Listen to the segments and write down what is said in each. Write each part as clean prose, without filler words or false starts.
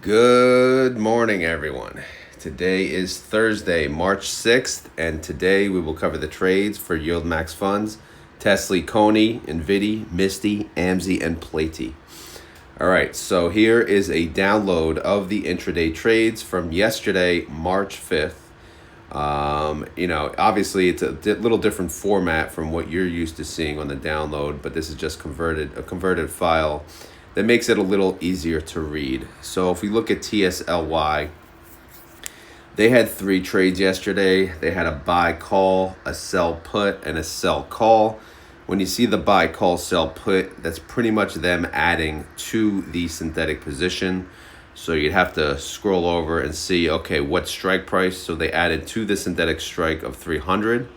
Good morning, everyone. Today is Thursday, March 6th, and today we will cover the trades for YieldMax funds, TSLY, CONY, NVDY, MSTY, AMZY, and PLTY. All right, so here is a download of the intraday trades from yesterday, March 5th. Obviously it's a little different format from what you're used to seeing on the download, but this is just a converted file that makes it a little easier to read. So if we look at TSLY, they had 3 trades yesterday. They had a buy call, a sell put, and a sell call. When you see the buy call, sell put, that's pretty much them adding to the synthetic position. So you'd have to scroll over and see, okay, what strike price? So they added to the synthetic strike of 300.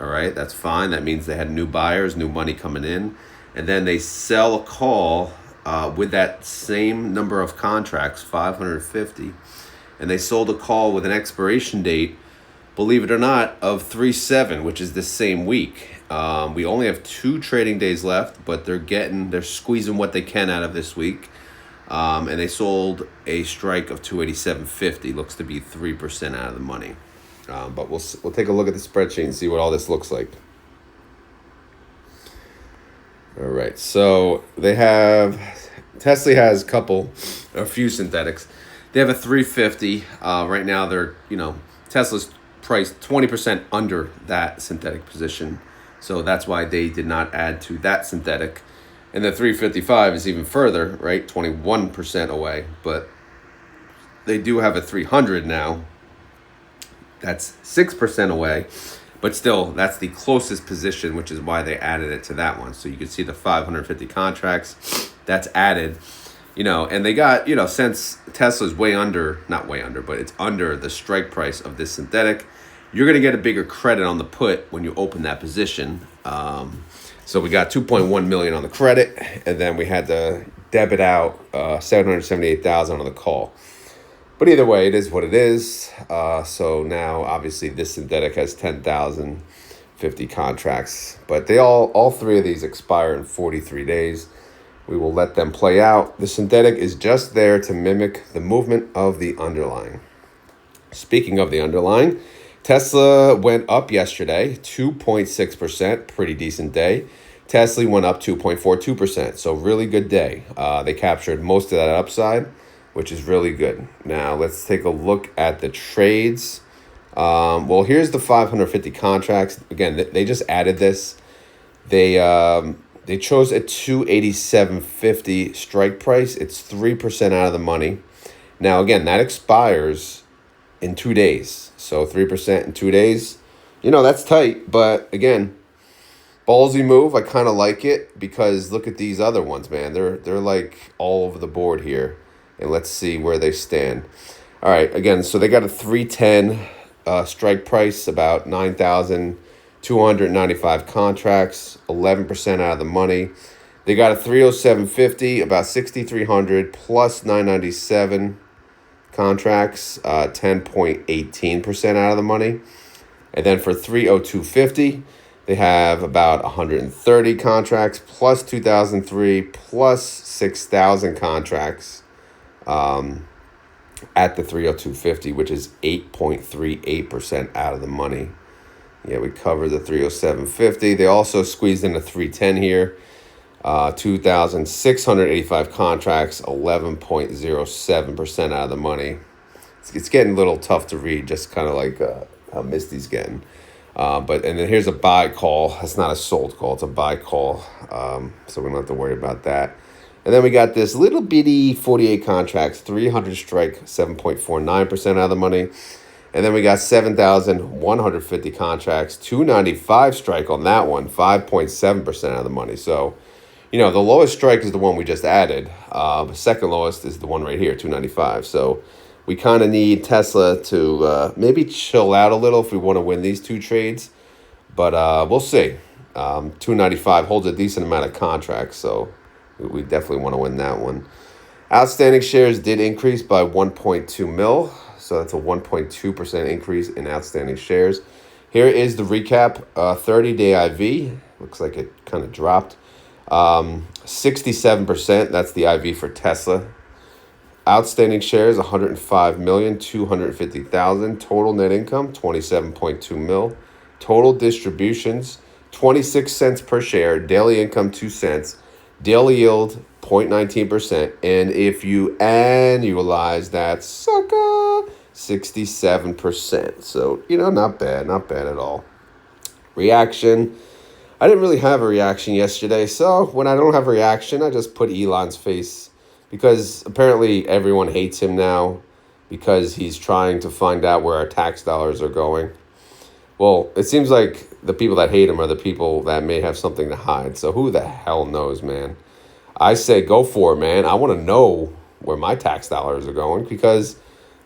All right, that's fine. That means they had new buyers, new money coming in. And then they sell a call with that same number of contracts, 550. And they sold a call with an expiration date, believe it or not, of 3/7, which is the same week. We only have 2 trading days left, but they're squeezing what they can out of this week. And they sold a strike of 287.50. Looks to be 3% out of the money. But we'll take a look at the spreadsheet and see what all this looks like. All right, so TSLY has a few synthetics. They have a 350. Right now TSLA's priced 20% under that synthetic position. So that's why they did not add to that synthetic. And the 355 is even further, right? 21% away. But they do have a 300 now. That's 6% away. But still, that's the closest position, which is why they added it to that one. So you can see the 550 contracts that's added, and they got, since TSLA's not way under, but it's under the strike price of this synthetic, you're going to get a bigger credit on the put when you open that position. So we got 2.1 million on the credit, and then we had to debit out 778,000 on the call. But either way, it is what it is. So now, obviously, this synthetic has 10,050 contracts. But all 3 of these expire in 43 days. We will let them play out. The synthetic is just there to mimic the movement of the underlying. Speaking of the underlying, Tesla went up yesterday, 2.6%, pretty decent day. TSLY went up 2.42%, so really good day. They captured most of that upside, which is really good. Now, let's take a look at the trades. Here's the 550 contracts. Again, they just added this. They chose a 287.50 strike price. It's 3% out of the money. Now, again, that expires in 2 days. So 3% in 2 days. That's tight. But, again, ballsy move. I kind of like it because look at these other ones, man. They're like all over the board here. And let's see where they stand. All right, again, so they got a 310 strike price, about 9,295 contracts, 11% out of the money. They got a 307.50, about 6,300 plus 997 contracts, 10.18% out of the money. And then for 302.50, they have about 130 contracts plus 2,003 plus 6,000 contracts. At the 302.50, which is 8.38% out of the money. Yeah, we covered the 307.50. They also squeezed in a 310 here. 2,685 contracts, 11.07% out of the money. It's getting a little tough to read, just kind of like how MSTY's getting. And then here's a buy call. That's not a sold call. It's a buy call. So we don't have to worry about that. And then we got this little bitty 48 contracts, 300 strike, 7.49% out of the money. And then we got 7,150 contracts, 295 strike on that one, 5.7% out of the money. So, the lowest strike is the one we just added. The second lowest is the one right here, 295. So we kind of need Tesla to maybe chill out a little if we want to win these 2 trades. But we'll see. 295 holds a decent amount of contracts, so we definitely want to win that one. Outstanding shares did increase by 1.2 mil. So that's a 1.2% increase in outstanding shares. Here is the recap. 30-day IV. Looks like it kind of dropped. 67%. That's the IV for Tesla. Outstanding shares 105,250,000. Total net income 27.2 mil. Total distributions 26 cents per share. Daily income 2 cents. Daily yield 0.19%. And if you annualize that sucker, 67%. So, not bad at all. Reaction. I didn't really have a reaction yesterday, so when I don't have a reaction, I just put Elon's face because apparently everyone hates him now because he's trying to find out where our tax dollars are going. Well, it seems like the people that hate him are the people that may have something to hide, so who the hell knows, man? I say go for it, man. I want to know where my tax dollars are going because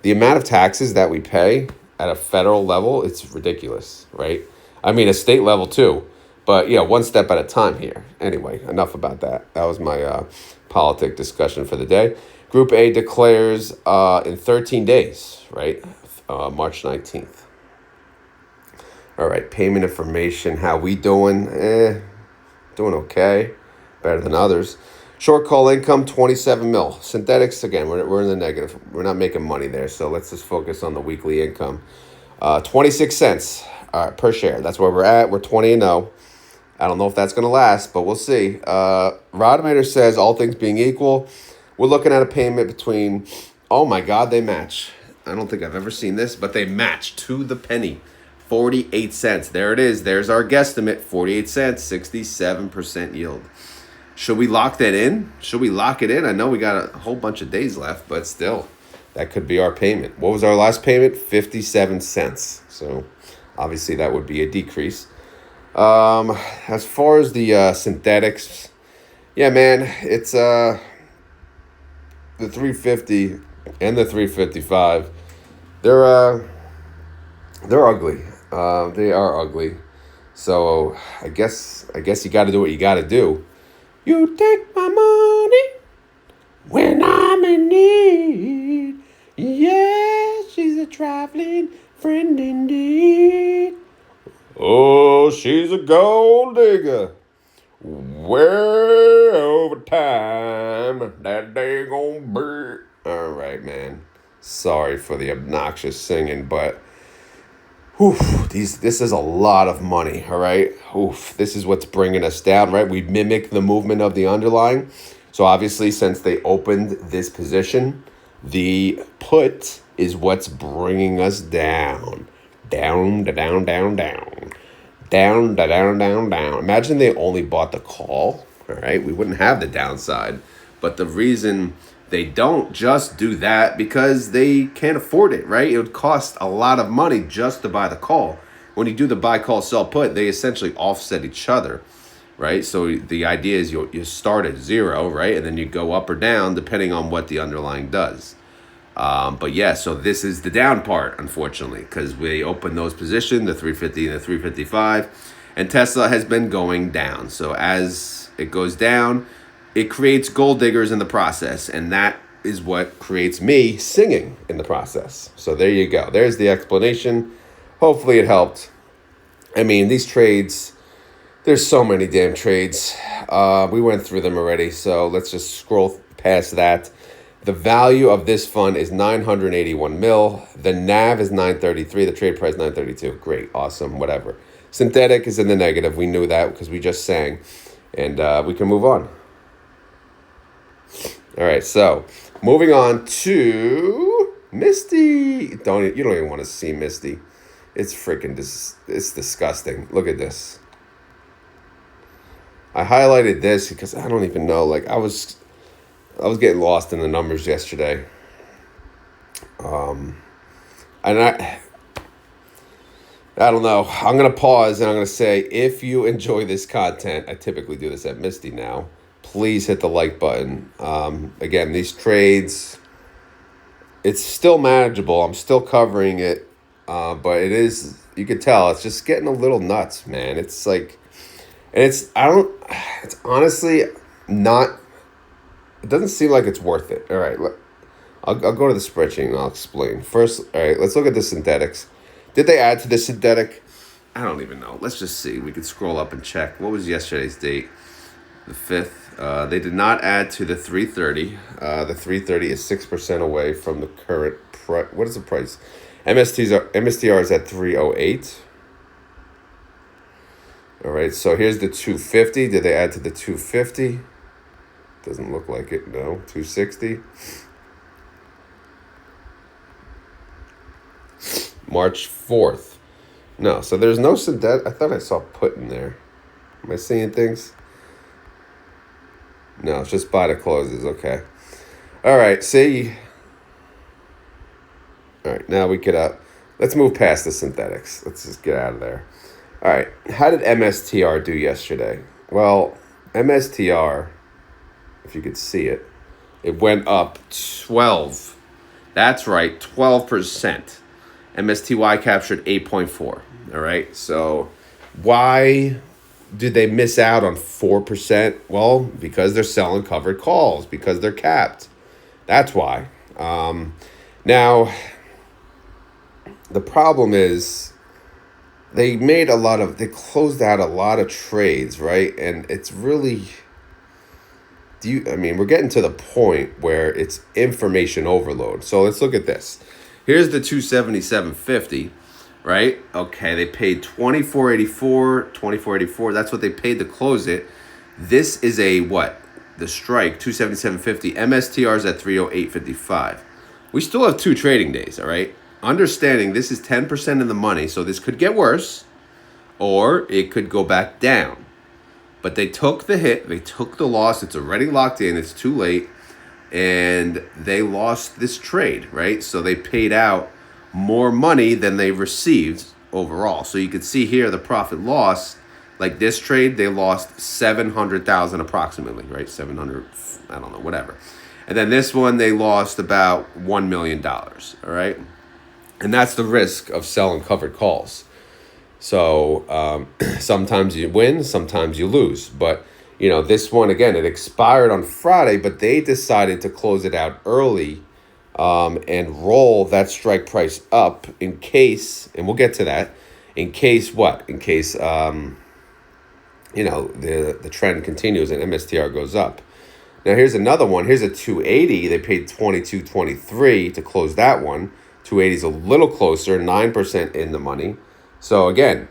the amount of taxes that we pay at a federal level, it's ridiculous, right? I mean, a state level too. But, one step at a time here. Anyway, enough about that. That was my politic discussion for the day. Group A declares in 13 days, right? March 19th. All right, payment information. How we doing? Doing okay. Better than others. Short call income, 27 mil. Synthetics, again, we're in the negative. We're not making money there, so let's just focus on the weekly income. 26 cents per share. That's where we're at. We're 20-0. I don't know if that's going to last, but we'll see. Rodemator says, all things being equal, we're looking at a payment between, oh my God, they match. I don't think I've ever seen this, but they match to the penny. 48 cents. There it is. There's our guesstimate. 48 cents, 67% yield. Should we lock that in? Should we lock it in? I know we got a whole bunch of days left, but still, that could be our payment. What was our last payment? 57 cents. So obviously that would be a decrease. As far as the synthetics, yeah, man, it's the 350 and the 355. They're ugly. They are ugly. So I guess you got to do what you got to do. You take my money when I'm in need. Yeah, she's a traveling friend indeed. Oh, she's a gold digger. Way over time. That day gonna be. All right, man. Sorry for the obnoxious singing, but this is a lot of money, all right? This is what's bringing us down, right? We mimic the movement of the underlying. So obviously, since they opened this position, the put is what's bringing us down. Down, down, down, down. Down, down, down, down. Imagine they only bought the call, all right? We wouldn't have the downside. But the reason they don't just do that because they can't afford it, right? It would cost a lot of money just to buy the call. When you do the buy, call, sell, put, they essentially offset each other, right? So the idea is you start at zero, right? And then you go up or down depending on what the underlying does. But yeah, so this is the down part, unfortunately, because we opened those positions, the 350 and the 355, and Tesla has been going down. So as it goes down, it creates gold diggers in the process, and that is what creates me singing in the process. So there you go. There's the explanation. Hopefully it helped. I mean, these trades, there's so many damn trades. We went through them already, so let's just scroll past that. The value of this fund is 981 mil. The NAV is 933. The trade price 932. Great, awesome, whatever. Synthetic is in the negative. We knew that because we just sang. And we can move on. All right, so moving on to Misty. You don't even want to see Misty. It's freaking it's disgusting. Look at this. I highlighted this because I don't even know. Like I was getting lost in the numbers yesterday. And I don't know. I'm going to pause and I'm going to say, if you enjoy this content, I typically do this at Misty now, please hit the like button. Again, these trades, it's still manageable. I'm still covering it. But it is, you could tell, it's just getting a little nuts, man. It's like, and it's honestly not, it doesn't seem like it's worth it. All right, I'll go to the spreadsheet and I'll explain. First, all right, let's look at the synthetics. Did they add to the synthetic? I don't even know. Let's just see. We could scroll up and check. What was yesterday's date? The 5th. They did not add to the 330. The 330 is 6% away from the current price. What is the price? MSTR is at 308. All right, so here's the 250. Did they add to the 250? Doesn't look like it. No. 260. March 4th. No, so there's no synthetic. I thought I saw put in there. Am I seeing things? No, it's just buy to closes. Okay. All right, see. All right, now we could, let's move past the synthetics. Let's just get out of there. All right, how did MSTR do yesterday? Well, MSTR, if you could see it, it went up 12. That's right, 12%. MSTY captured 8.4. All right, so why did they miss out on 4%? Well, because they're selling covered calls, because they're capped. That's why. Now, the problem is they closed out a lot of trades, right? And it's really, we're getting to the point where it's information overload. So let's look at this. Here's the 277.50, right? Okay, they paid $24.84. That's what they paid to close it. This is a what? The strike, 277.50. MSTR is at 308.55. We still have 2 trading days, all right? Understanding this is 10% in the money, so this could get worse, or it could go back down. But they took the hit, they took the loss. It's already locked in. It's too late. And they lost this trade, right? So they paid out more money than they received overall. So you can see here the profit loss, like this trade, they lost 700,000 approximately, right? 700, I don't know, whatever. And then this one, they lost about $1 million, all right? And that's the risk of selling covered calls. So sometimes you win, sometimes you lose. But, this one, again, it expired on Friday, but they decided to close it out early and roll that strike price up in case, and we'll get to that, in case what? In case, the trend continues and MSTR goes up. Now, here's another one. Here's a 280. They paid $22.23 to close that one. 280 is a little closer, 9% in the money. So, again,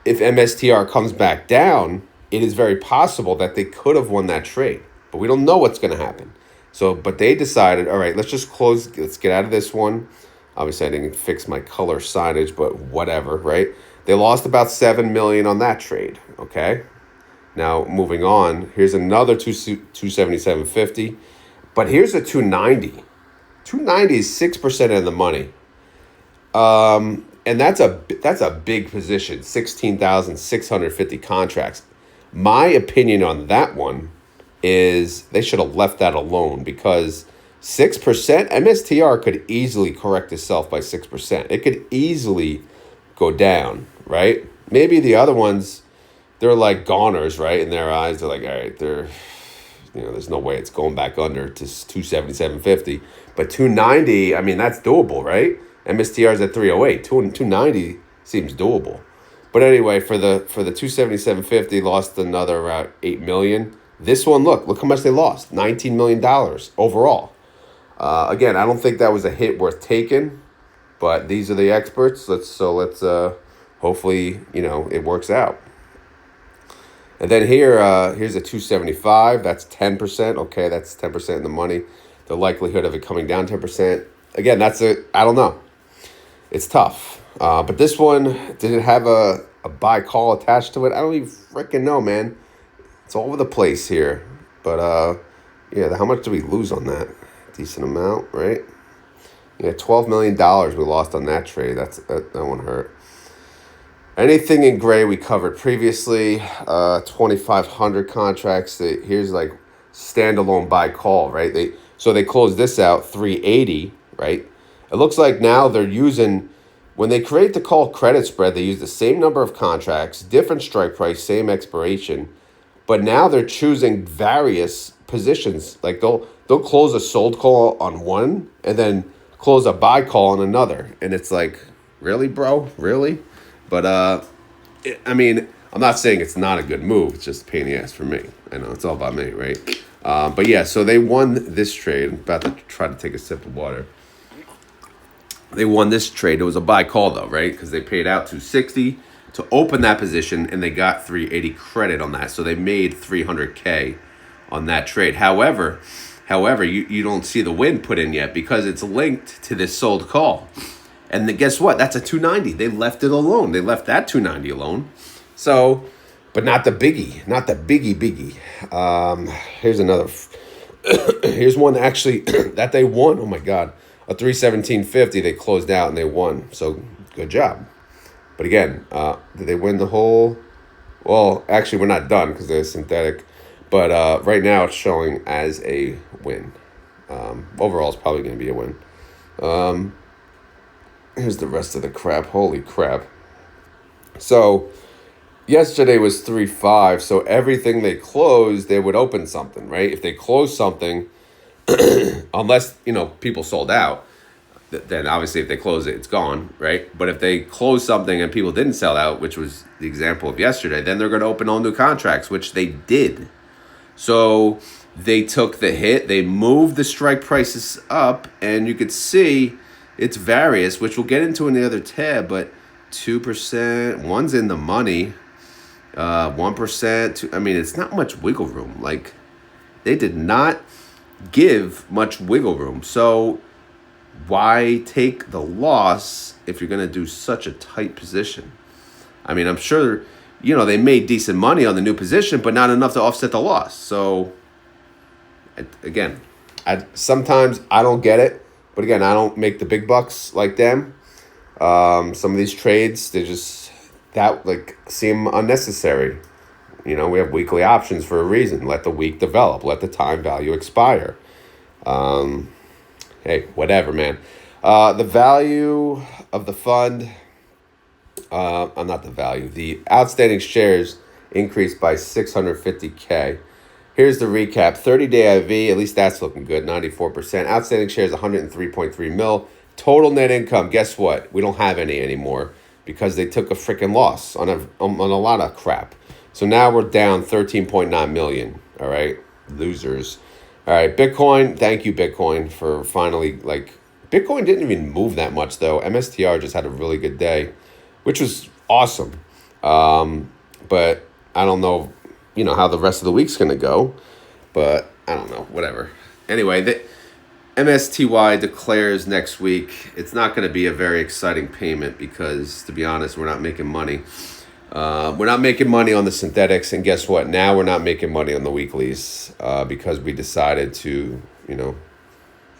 if MSTR comes back down, it is very possible that they could have won that trade. But we don't know what's going to happen. So, but they decided, all right, let's just close. Let's get out of this one. Obviously, I didn't fix my color signage, but whatever, right? They lost about $7 million on that trade, okay? Now, moving on, here's another 277.50. But here's a 290. 290 is 6% in the money. And that's a big position, 16,650 contracts. My opinion on that one is they should have left that alone because 6%, MSTR could easily correct itself by 6%. It could easily go down, right? Maybe the other ones, they're like goners, right? In their eyes, they're like, all right, there's no way it's going back under to 277.50. But 290, that's doable, right? MSTR is at 308. 290 seems doable. But anyway, for the 277.50, lost another around $8 million. This one, look how much they lost. $19 million overall. Again, I don't think that was a hit worth taking, but these are the experts. Let's hopefully, it works out. And then here's a 275. That's 10%. Okay, that's 10% in the money. The likelihood of it coming down 10%. Again, I don't know. It's tough. But this one, did it have a buy call attached to it? I don't even freaking know, man. It's all over the place here. But, how much did we lose on that? Decent amount, right? Yeah, $12 million we lost on that trade. That one hurt. Anything in gray we covered previously. 2,500 contracts. Here's like standalone buy call, right? They closed this out 380, right? It looks like now they're using, when they create the call credit spread, they use the same number of contracts, different strike price, same expiration, but now they're choosing various positions. Like they'll close a sold call on one and then close a buy call on another. And it's like, really, bro? Really? But, I'm not saying it's not a good move. It's just a pain in the ass for me. I know it's all about me, right? But yeah, so they won this trade. I'm about to try to take a sip of water. They won this trade. It was a buy call though, right? Because they paid out 260 to open that position, and they got 380 credit on that. So they made 300K on that trade. However, you don't see the win put in yet because it's linked to this sold call. And then guess what? That's a 290. They left it alone. They left that 290 alone. So, but not the biggie. Not the biggie. Here's another. Here's one actually that they won. Oh my God. A 317.50. They closed out and they won. So good job. But again, did they win the whole? Well, actually, we're not done because they're synthetic. But right now it's showing as a win. Overall, it's probably going to be a win. Here's the rest of the crap. Holy crap. So yesterday was 3.5. So everything they closed, they would open something, right? If they close something, unless, people sold out, then obviously if they close it, it's gone, right? But if they close something and people didn't sell out, which was the example of yesterday, then they're going to open all new contracts, which they did. So they took the hit. They moved the strike prices up, and you could see it's various, which we'll get into in the other tab, but 2%, one's in the money, 1%. It's not much wiggle room. Like, they did not give much wiggle room. So why take the loss if you're going to do such a tight position? I'm sure, they made decent money on the new position, but not enough to offset the loss. So, again, sometimes I don't get it. But again, I don't make the big bucks like them. Some of these trades, they just seem unnecessary. We have weekly options for a reason. Let the week develop. Let the time value expire. Hey, whatever, man. The value of the fund, not the value. The outstanding shares increased by 650K. Here's the recap. 30-day IV, at least that's looking good, 94%. Outstanding shares, 103.3 mil. Total net income, guess what? We don't have any anymore because they took a freaking loss on a lot of crap. So now we're down 13.9 million, all right? Losers. All right, Bitcoin, thank you, Bitcoin, for finally, Bitcoin didn't even move that much, though. MSTR just had a really good day, which was awesome. But I don't know how the rest of the week's going to go, but I don't know, whatever. Anyway, the MSTY declares next week. It's not going to be a very exciting payment because, to be honest, we're not making money. We're not making money on the synthetics, and guess what? Now we're not making money on the weeklies because we decided to,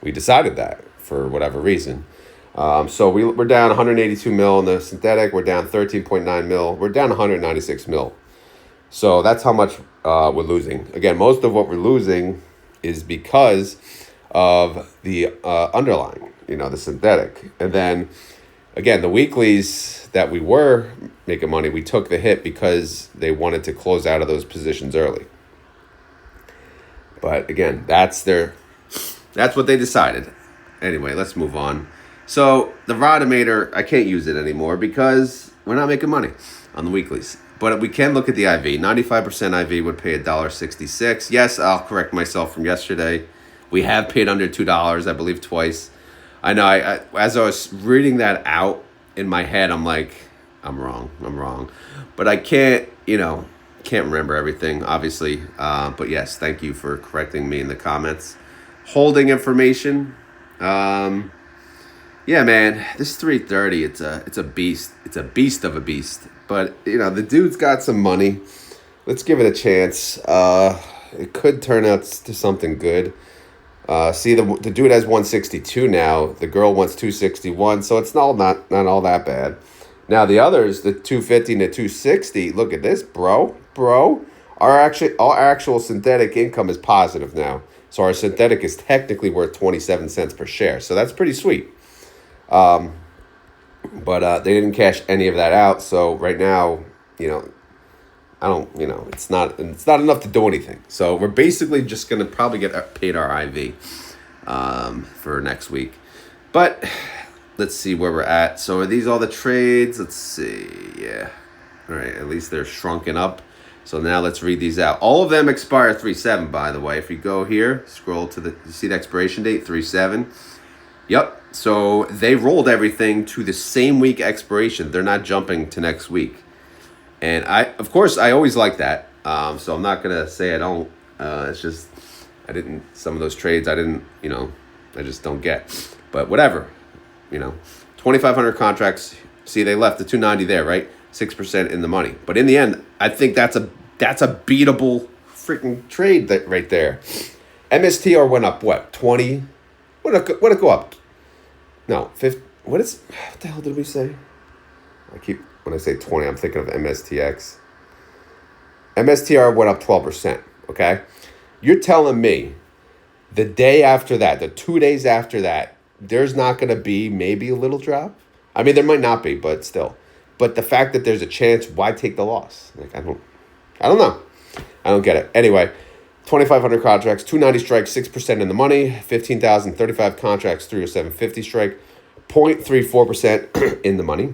we decided that for whatever reason. So we're down 182 mil on the synthetic. We're down 13.9 mil. We're down 196 mil. So that's how much we're losing. Again, most of what we're losing is because of the underlying, the synthetic. And then, again, the weeklies that we were making money, we took the hit because they wanted to close out of those positions early. But again, that's what they decided. Anyway, let's move on. So the Rotomator, I can't use it anymore because we're not making money on the weeklies. But we can look at the IV. 95% IV would pay $1.66. Yes, I'll correct myself from yesterday. We have paid under $2, I believe, twice. I know. I as I was reading that out in my head, I'm like, I'm wrong. But I can't remember everything, obviously. But yes, thank you for correcting me in the comments. Holding information. Yeah, man, this 330, it's a beast. It's a beast of a beast. But, the dude's got some money. Let's give it a chance. It could turn out to something good. See, the dude has 162 now. The girl wants 261, so it's not all that bad. Now, the others, the 250 and the 260, look at this, bro. Our actual synthetic income is positive now. So our synthetic is technically worth 27 cents per share. So that's pretty sweet. But they didn't cash any of that out. So right now, I don't, it's not enough to do anything. So we're basically just going to probably get paid our IV for next week. But let's see where we're at. So are these all the trades? Let's see. Yeah. All right, at least they're shrunken up. So now let's read these out. All of them expire 3/7, by the way. If you go here, scroll to you see the expiration date, 3/7. Yep. So they rolled everything to the same week expiration. They're not jumping to next week. And of course, I always like that. So I'm not gonna say I don't. It's just some of those trades I didn't, I just don't get. But whatever, 2,500 contracts. See, they left the 290 there, right? 6% in the money. But in the end, I think that's a beatable freaking trade right there. MSTR went up what? 20? What did it go up? No, 50. What the hell did we say? When I say 20, I'm thinking of MSTX. MSTR went up 12%, okay? You're telling me the day after that, the 2 days after that, there's not going to be maybe a little drop? I mean, there might not be, but still. But the fact that there's a chance, why take the loss? Like, I don't know. I don't get it. Anyway, 2,500 contracts, 290 strike, 6% in the money, 15,035 contracts, 307.50 strike, 0.34% in the money,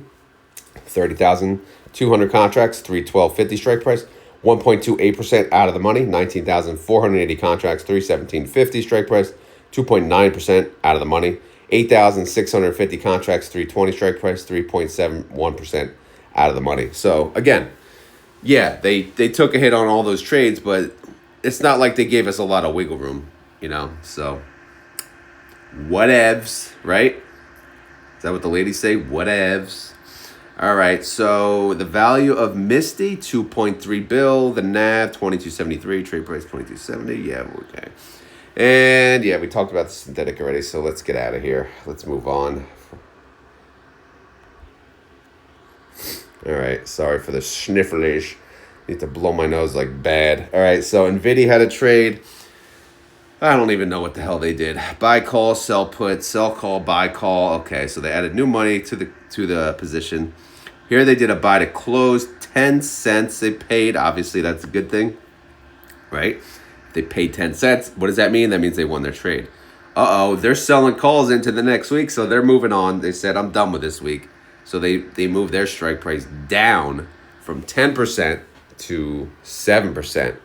30,200 contracts, 312.50 strike price, 1.28% out of the money, 19,480 contracts, 317.50 strike price, 2.9% out of the money, 8,650 contracts, 320 strike price, 3.71% out of the money. So again, yeah, they took a hit on all those trades, but it's not like they gave us a lot of wiggle room, So whatevs, right? Is that what the ladies say? Whatevs. All right, so the value of MSTY, 2.3 bill. The NAV, 2273. Trade price, 2270. Yeah, okay. And yeah, we talked about the synthetic already, so let's get out of here. Let's move on. All right, sorry for the snifflish. Need to blow my nose like bad. All right, so NVIDIA had a trade. I don't even know what the hell they did. Buy call, sell put, sell call, buy call. Okay, so they added new money to the position. Here they did a buy to close, 10 cents they paid. Obviously, that's a good thing, right? They paid 10 cents. What does that mean? That means they won their trade. They're selling calls into the next week, so they're moving on. They said, I'm done with this week. So they moved their strike price down from 10% to 7%.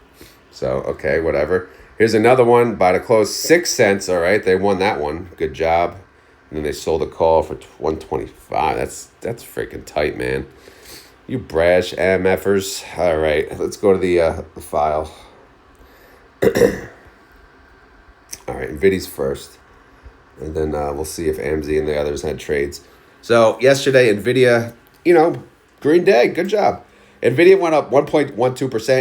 So, okay, whatever. Here's another one, buy to close, 6 cents. All right, they won that one. Good job. And then they sold a call for 125. That's freaking tight, man. You brash MFers. All right, let's go to the file. All right, NVIDIA's first. And then we'll see if AMZY and the others had trades. So yesterday, NVIDIA, green day, good job. NVIDIA went up 1.12%.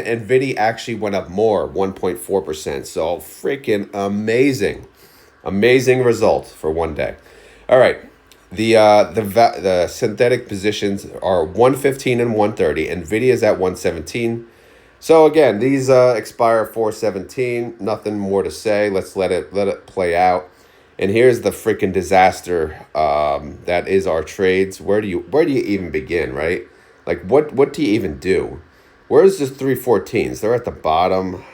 NVIDIA actually went up more, 1.4%. So freaking amazing. Amazing result for one day. All right. The synthetic positions are 115 and 130. NVIDIA is at 117. So again, these expire 4/17. Nothing more to say. Let's let it play out. And here's the freaking disaster that is our trades. Where do you even begin, right? Like what do you even do? Where's the 314s? They're at the bottom.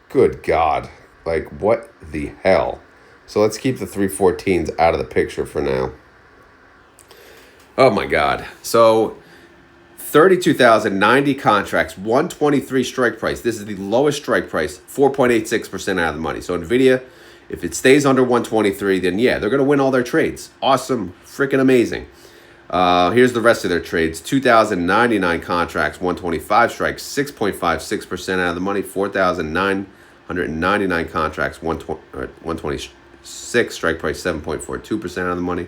Good God. Like what the hell? So let's keep the 314s out of the picture for now. Oh my God. So 32,090 contracts, 123 strike price. This is the lowest strike price, 4.86% out of the money. So NVIDIA, if it stays under 123, then yeah, they're going to win all their trades. Awesome. Freaking amazing. Here's the rest of their trades. 2,099 contracts, 125 strikes, 6.56% out of the money. 4,999 contracts, 126 strike price, 7.42% out of the money.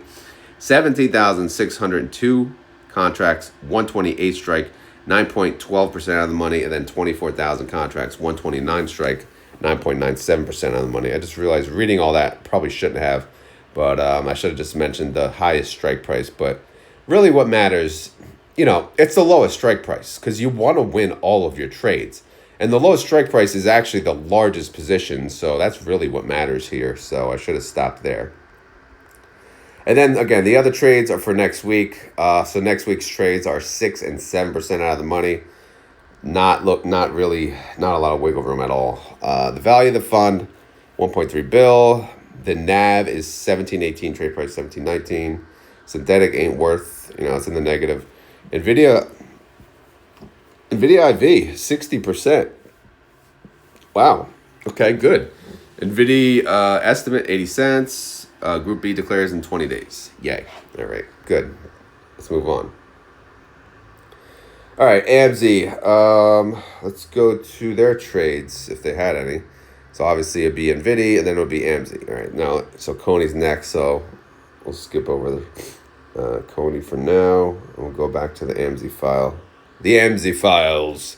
17,602 contracts, 128 strike, 9.12% out of the money. And then 24,000 contracts, 129 strike, 9.97% of the money. I just realized reading all that probably shouldn't have, but I should have just mentioned the highest strike price. But really what matters, it's the lowest strike price because you want to win all of your trades. And the lowest strike price is actually the largest position, so that's really what matters here. So I should have stopped there. And then again, the other trades are for next week. So next week's trades are 6 and 7% out of the money. Not a lot of wiggle room at all. The value of the fund, 1.3 bill. The NAV is 1718, trade price 1719. Synthetic ain't worth, it's in the negative. NVIDIA NVIDIA IV, 60%. Wow. Okay, good. NVIDIA estimate, 80 cents. Group B declares in 20 days. Yay. All right, good. Let's move on. All right, AMZY. Let's go to their trades, if they had any. So obviously it'd be NVIDIA, and then it would be AMZY. All right, now, so CONY's next, so we'll skip over the CONY for now. And we'll go back to the AMZY file. The AMZY files.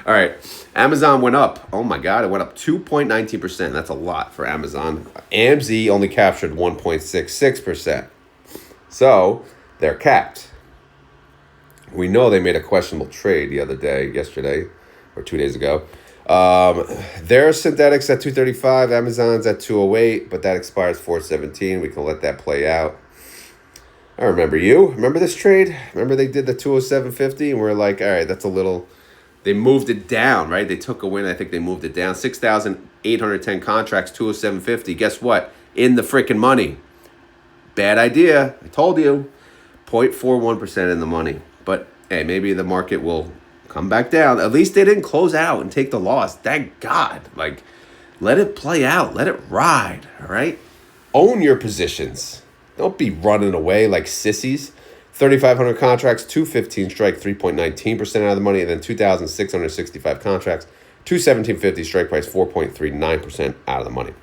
All right, Amazon went up. Oh my God, it went up 2.19%. That's a lot for Amazon. AMZY only captured 1.66%. So they're capped. We know they made a questionable trade yesterday, or 2 days ago. Their synthetics at 235, Amazon's at 208, but that expires 417. We can let that play out. I remember you. Remember this trade? Remember they did the 207.50, and we're like, all right, that's a little. They moved it down, right? They took a win. I think they moved it down. 6,810 contracts, 207.50. Guess what? In the freaking money. Bad idea. I told you. 0.41% in the money. But hey, maybe the market will come back down. At least they didn't close out and take the loss. Thank God. Like, let it play out. Let it ride. All right? Own your positions. Don't be running away like sissies. 3,500 contracts, 215 strike, 3.19% out of the money, and then 2,665 contracts, 217.50 strike price, 4.39% out of the money.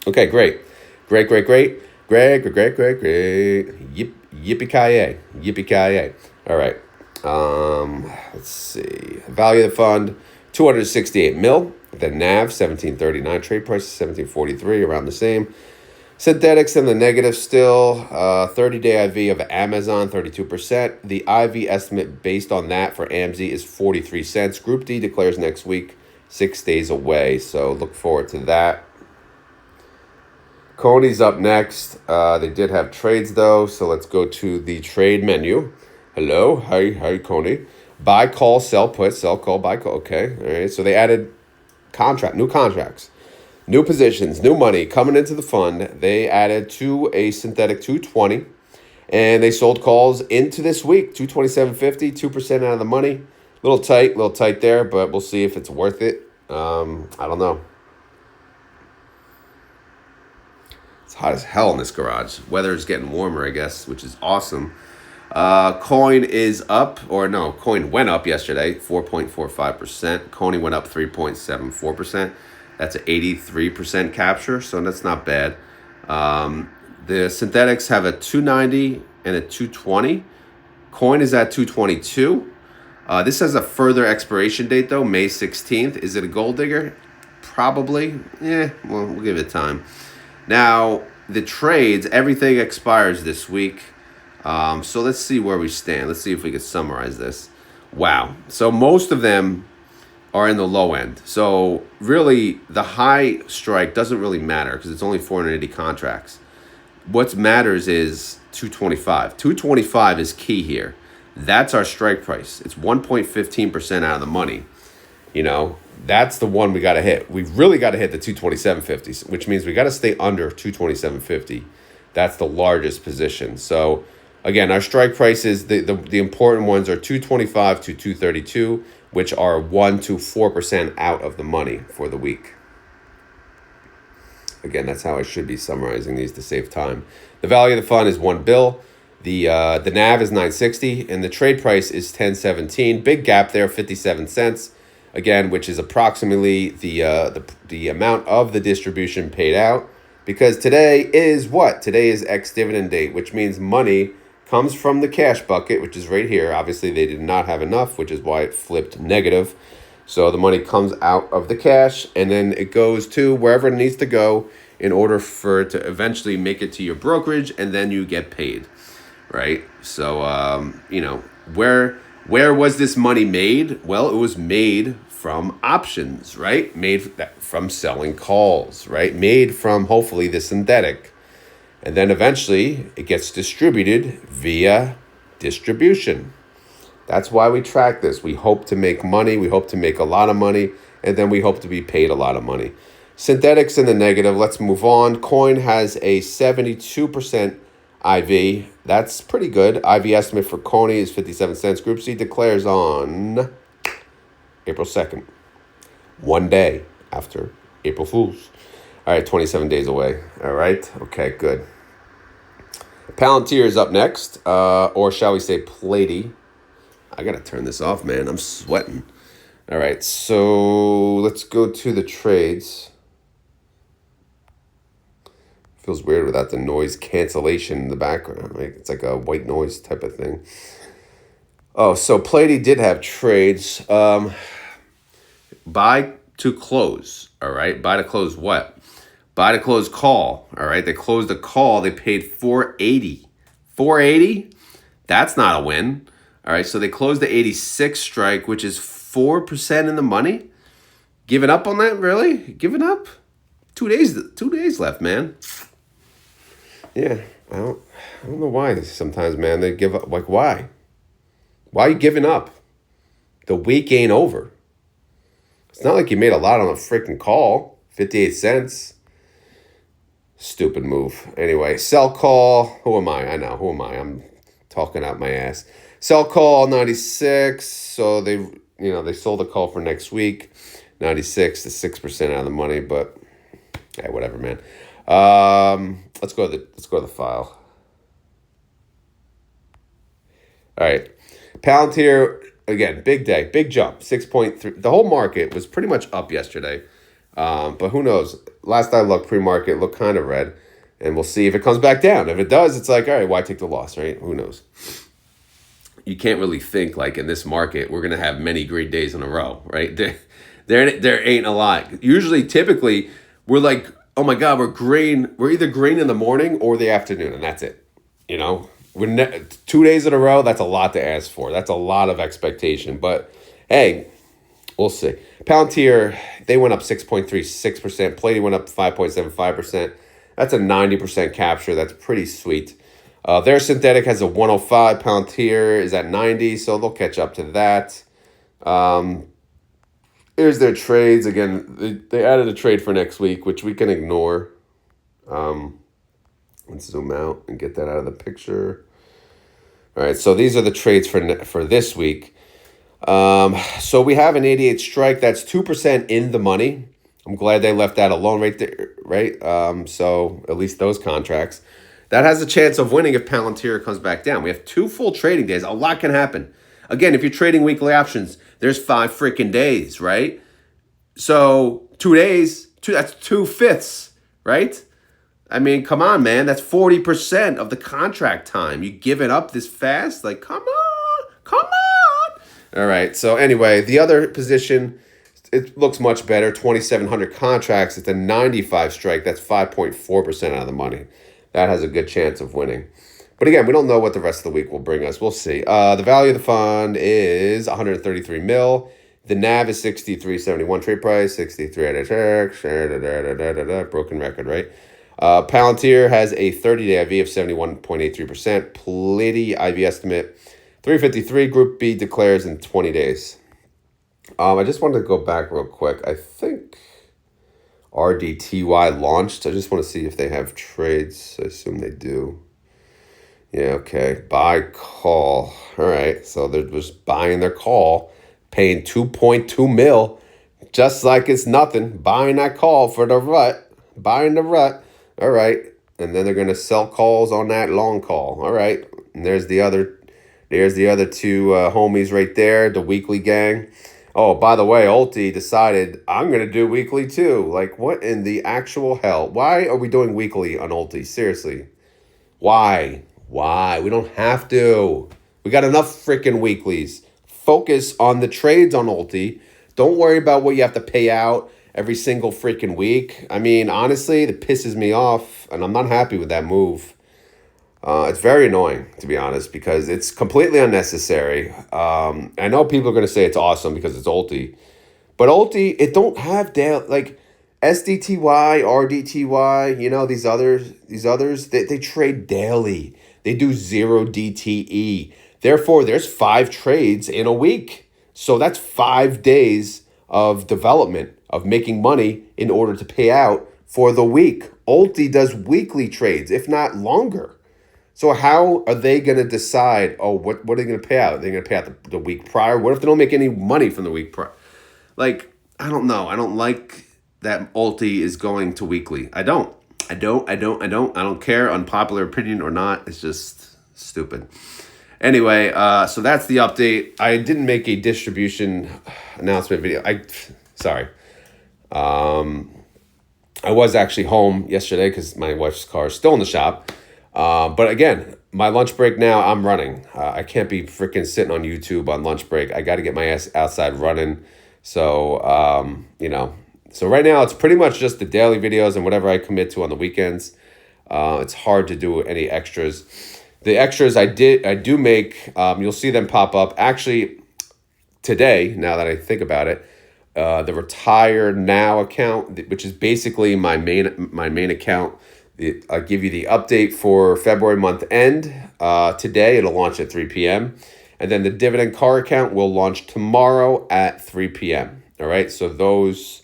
Okay, great. Great. Yippee-ki-yay. Yippee-ki-yay. All right. Let's see. Value of the fund, 268 mil. The NAV, 1739. Trade price, 1743, around the same. Synthetics in the negative still. 30-day IV of Amazon, 32%. The IV estimate based on that for AMZY is 43 cents. Group D declares next week, 6 days away. So look forward to that. CONY's up next. They did have trades, though. So let's go to the trade menu. Hello. Hi, CONY. Buy, call, sell, put, sell, call, buy, call. Okay. All right. So they added new contracts. New positions, new money coming into the fund. They added to a synthetic 220, and they sold calls into this week, 227.50, 2% out of the money. Little tight there, but we'll see if it's worth it. I don't know. It's hot as hell in this garage. Weather's getting warmer, I guess, which is awesome. Coin is up, Coin went up yesterday, 4.45%. CONY went up 3.74%. That's an 83% capture, so that's not bad. The synthetics have a 290 and a 220. Coin is at 222. This has a further expiration date, though, May 16th. Is it a gold digger? Probably. We'll give it time. Now, the trades, everything expires this week. So let's see where we stand. Let's see if we can summarize this. Wow. So most of them are in the low end. So really, the high strike doesn't really matter because it's only 480 contracts. What matters is 225. 225 is key here. That's our strike price. It's 1.15% out of the money. That's the one we got to hit. We've really got to hit the 227.50, which means we got to stay under 227.50. That's the largest position. So again, our strike prices, the important ones are 225 to 232, which are 1 to 4% out of the money for the week. Again, that's how I should be summarizing these to save time. The value of the fund is $1 billion. The NAV is 960, and the trade price is 1017. Big gap there, 57 cents. Again, which is approximately the amount of the distribution paid out. Because today is what? Today is ex-dividend date, which means money comes from the cash bucket, which is right here. Obviously, they did not have enough, which is why it flipped negative. So the money comes out of the cash, and then it goes to wherever it needs to go in order for it to eventually make it to your brokerage, and then you get paid, right? So, where was this money made? Well, it was made from options, right? Made from selling calls, right? Made from, hopefully, the synthetic. And then eventually it gets distributed via distribution. That's why we track this. We hope to make money. We hope to make a lot of money. And then we hope to be paid a lot of money. Synthetics in the negative. Let's move on. Coin has a 72% IV. That's pretty good. IV estimate for CONY is 57 cents. Group C declares on April 2nd. One day after April Fool's. All right, 27 days away. All right, okay, good. Palantir is up next, or shall we say PLTY. I got to turn this off, man. I'm sweating. All right, so let's go to the trades. Feels weird without the noise cancellation in the background. Right? It's like a white noise type of thing. Oh, so PLTY did have trades. Buy to close. All right, buy to close what? Buy to close call. All right, they closed the call. They paid 480. 480? That's not a win. All right, so they closed the 86 strike, which is 4% in the money. Giving up on that, really? Giving up? 2 days left, man. Yeah, I don't know why sometimes, man, they give up. Like, why? Why are you giving up? The week ain't over. It's not like you made a lot on a freaking call. 58 cents. Stupid move. Anyway, sell call. Who am I? I know. Who am I? I'm talking out my ass. Sell call 96. So they sold the call for next week. 96 to 6% out of the money, but hey, whatever, man. Let's go to the file. All right. Palantir, again, big day, big jump, 6.3. The whole market was pretty much up yesterday. But who knows? Last I looked, pre-market looked kind of red. And we'll see if it comes back down. If it does, it's like, all right, why take the loss, right? Who knows? You can't really think like in this market, we're going to have many great days in a row, right? There ain't a lot. Usually, typically, we're like, oh my God, we're green. We're either green in the morning or the afternoon, and that's it. You know, 2 days in a row, that's a lot to ask for. That's a lot of expectation. But hey, we'll see. Palantir, they went up 6.36%. PLTY went up 5.75%. That's a 90% capture. That's pretty sweet. Their synthetic has a 105. Palantir is at 90, so they'll catch up to that. Here's their trades. Again, they added a trade for next week, which we can ignore. Let's zoom out and get that out of the picture. All right, so these are the trades for this week. So we have an 88 strike. That's 2% in the money. I'm glad they left that alone right there, right? So at least those contracts. That has a chance of winning if Palantir comes back down. We have 2 full trading days. A lot can happen. Again, if you're trading weekly options, there's 5 freaking days, right? So 2 days, that's 2/5, right? I mean, come on, man. That's 40% of the contract time. You give it up this fast? Like, come on. All right. So anyway, the other position, it looks much better. 2,700 contracts. It's a 95 strike. That's 5.4% out of the money. That has a good chance of winning. But again, we don't know what the rest of the week will bring us. We'll see. The value of the fund is 133 mil. The NAV is 63.71 trade price, 63 at a broken record, right? Palantir has a 30-day IV of 71.83%. PLTY IV estimate 353. Group B declares in 20 days. I just wanted to go back real quick. I think RDTY launched. I just want to see if they have trades. I assume they do. Yeah, okay. Buy call. All right. So they're just buying their call, paying 2.2 mil, just like it's nothing. Buying that call for the RUT. Buying the RUT. All right. And then they're going to sell calls on that long call. All right. And there's the other 2 homies right there, the weekly gang. Oh, by the way, Ulti decided I'm going to do weekly too. Like, what in the actual hell? Why are we doing weekly on Ulti? Seriously. Why? We don't have to. We got enough freaking weeklies. Focus on the trades on Ulti. Don't worry about what you have to pay out every single freaking week. I mean, honestly, it pisses me off, and I'm not happy with that move. It's very annoying, to be honest, because it's completely unnecessary. I know people are going to say it's awesome because it's Ulti. But Ulti, it don't have like SDTY, RDTY, you know, these others, they trade daily. They do 0 DTE. Therefore, there's 5 trades in a week. So that's 5 days of development, of making money in order to pay out for the week. Ulti does weekly trades, if not longer. So how are they going to decide, what are they going to pay out? Are they going to pay out the week prior? What if they don't make any money from the week prior? like, I don't know. I don't like that multi is going to weekly. I don't care, unpopular opinion or not. It's just stupid. Anyway, so that's the update. I didn't make a distribution announcement video. Sorry. I was actually home yesterday because my wife's car is still in the shop. But again, my lunch break now, I'm running. I can't be freaking sitting on YouTube on lunch break. I got to get my ass outside running. So, so right now it's pretty much just the daily videos and whatever I commit to on the weekends. It's hard to do any extras. The extras I do make, you'll see them pop up. Actually, today, now that I think about it, the Retire Now account, which is basically my main account. I'll give you the update for February month end. Today, it'll launch at 3 p.m. And then the Dividend Car account will launch tomorrow at 3 p.m. All right, so those,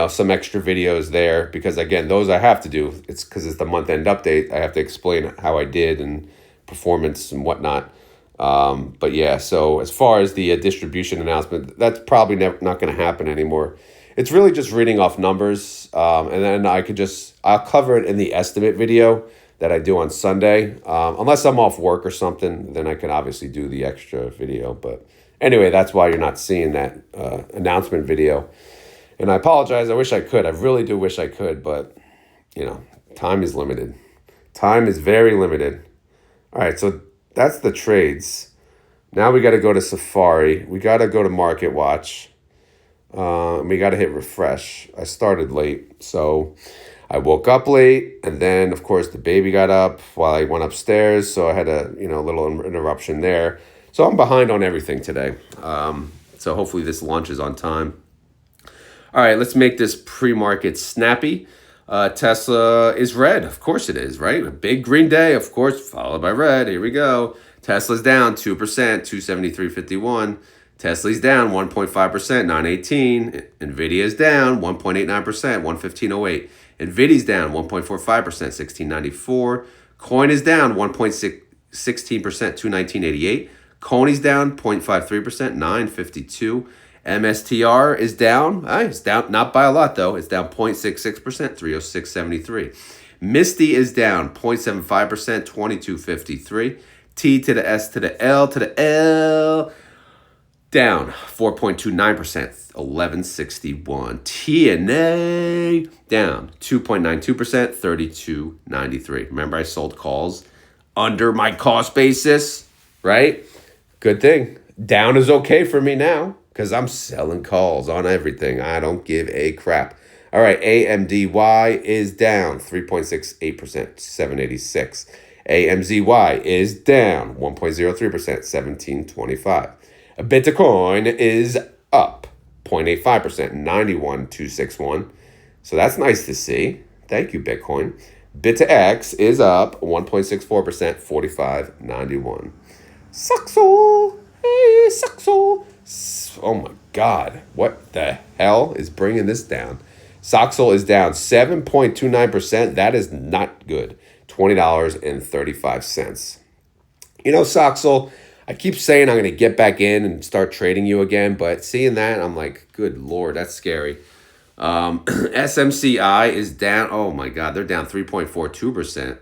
some extra videos there, because again, those I have to do. It's because it's the month end update. I have to explain how I did and performance and whatnot. But yeah, so as far as the distribution announcement, that's probably not going to happen anymore. It's really just reading off numbers, and then I'll cover it in the estimate video that I do on Sunday. Unless I'm off work or something, then I can obviously do the extra video. But anyway, that's why you're not seeing that announcement video. And I apologize. I wish I could. I really do wish I could, but time is limited. Time is very limited. All right, so that's the trades. Now we got to go to Safari. We got to go to Market Watch. And we got to hit refresh. I started late, so I woke up late, and then of course the baby got up while I went upstairs, so I had a little interruption there. So I'm behind on everything today. So hopefully this launches on time. All right, let's make this pre-market snappy. Tesla is red. Of course it is, right? A big green day, of course, followed by red. Here we go. Tesla's down 2%, 273.51. Tesla's down 1.5%, 918. Nvidia's down 1.89%, 115.08. Nvidia's down 1.45%, 1694. Coin is down 1.16%, 219.88. CONY's down 0.53%, 952. MSTR is down. It's down, not by a lot though. It's down 0.66%, 306.73. MSTY is down 0.75%, 22.53. T to the S to the L to the L, down 4.29%, 11.61. TNA down 2.92%, 32.93. Remember, I sold calls under my cost basis, right? Good thing. Down is okay for me now, because I'm selling calls on everything. I don't give a crap. All right, AMDY is down 3.68%, 786. AMZY is down 1.03%, 1725. Bitcoin is up 0.85%, 91,261. So that's nice to see. Thank you, Bitcoin. BitX is up 1.64%, 45.91. Saxo, hey, Saxo. Oh my God, what the hell is bringing this down? Soxel is down 7.29%. That is not good. $20.35. Soxel, I keep saying I'm going to get back in and start trading you again, but seeing that, I'm like, good Lord, that's scary. SMCI is down. Oh my God, they're down 3.42%.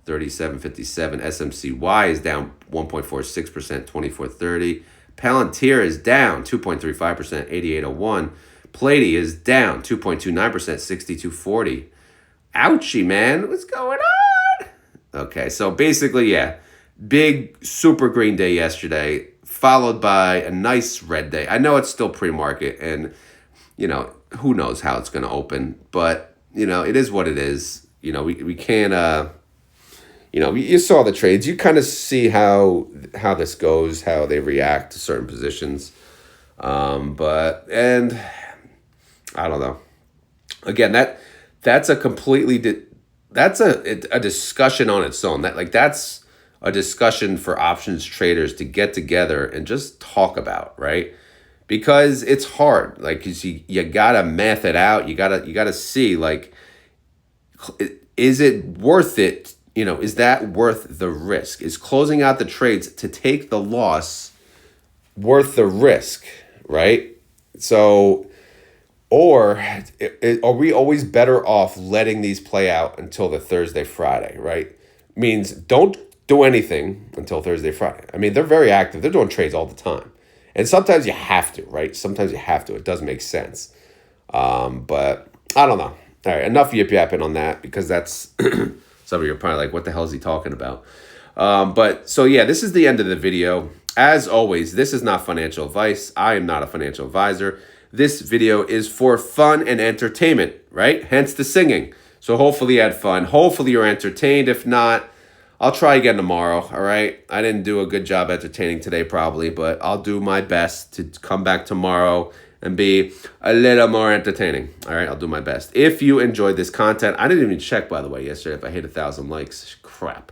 37.57. SMCY is down 1.46%, 24.30. Palantir is down 2.35%, 88.01. PLTY is down 2.29%, 62.40. Ouchie, man. What's going on? Okay, so basically, yeah, big super green day yesterday, followed by a nice red day. I know it's still pre-market, and, who knows how it's going to open, but, it is what it is. We can't... you saw the trades. You kind of see how this goes, how they react to certain positions. And I don't know. Again, that's a completely that's a discussion on its own. That's a discussion for options traders to get together and just talk about, right? Because it's hard. You gotta math it out. You gotta see, is it worth it? Is that worth the risk? Is closing out the trades to take the loss worth the risk, right? So, or are we always better off letting these play out until the Thursday, Friday, right? Means don't do anything until Thursday, Friday. I mean, they're very active. They're doing trades all the time. And sometimes you have to, right? Sometimes you have to. It does make sense. But I don't know. All right, enough yip-yapping on that, because that's some of you are probably like, what the hell is he talking about? But so yeah, this is the end of the video. As always, this is not financial advice. I am not a financial advisor. This video is for fun and entertainment, right? Hence the singing. So hopefully you had fun. Hopefully you're entertained. If not, I'll try again tomorrow, all right? I didn't do a good job entertaining today probably, but I'll do my best to come back tomorrow and be a little more entertaining. All right, I'll do my best. If you enjoyed this content, I didn't even check, by the way, yesterday if I hit 1,000 likes. Crap.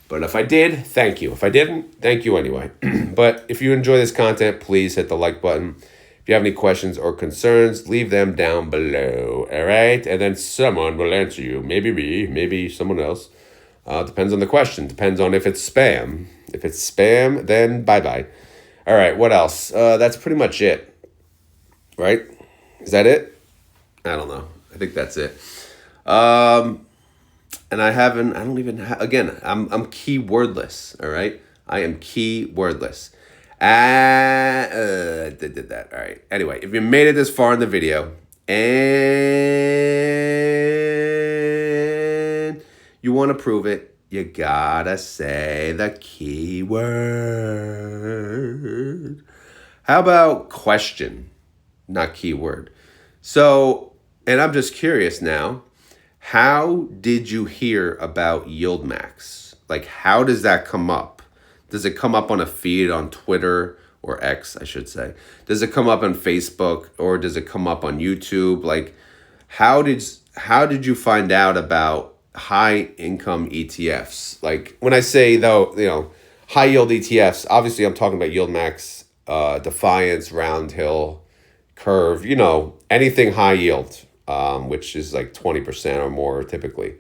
But if I did, thank you. If I didn't, thank you anyway. But if you enjoy this content, please hit the like button. If you have any questions or concerns, leave them down below, all right? And then someone will answer you. Maybe me, maybe someone else. Depends on the question. Depends on if it's spam. If it's spam, then bye-bye. All right, what else? That's pretty much it. Right? Is that it? I don't know. I think that's it. And again, I'm keywordless, all right? I am keywordless. I did that. All right. Anyway, if you made it this far in the video and you want to prove it, you gotta say the keyword. How about question? Not keyword. So, and I'm just curious now, how did you hear about YieldMax? Like, how does that come up? Does it come up on a feed on Twitter or X, I should say? Does it come up on Facebook, or does it come up on YouTube? Like, how did you find out about high income ETFs? Like, when I say though, high yield ETFs, obviously I'm talking about YieldMax, Defiance, Roundhill, Curve, anything high yield, which is like 20% or more typically.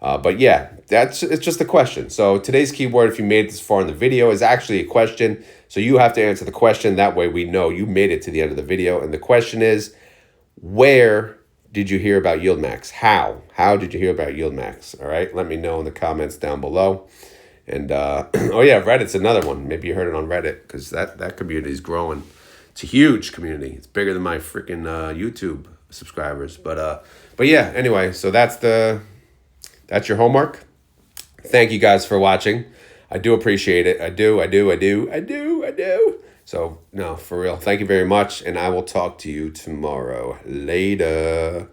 But yeah, it's just a question. So today's keyword, if you made it this far in the video, is actually a question. So you have to answer the question. That way we know you made it to the end of the video. And the question is, where did you hear about YieldMax? How did you hear about YieldMax? All right, let me know in the comments down below. And oh yeah, Reddit's another one. Maybe you heard it on Reddit, because that community is growing. It's a huge community. It's bigger than my freaking YouTube subscribers. But yeah, anyway, so that's your homework. Thank you guys for watching. I do appreciate it. I do. So, no, for real. Thank you very much, and I will talk to you tomorrow. Later.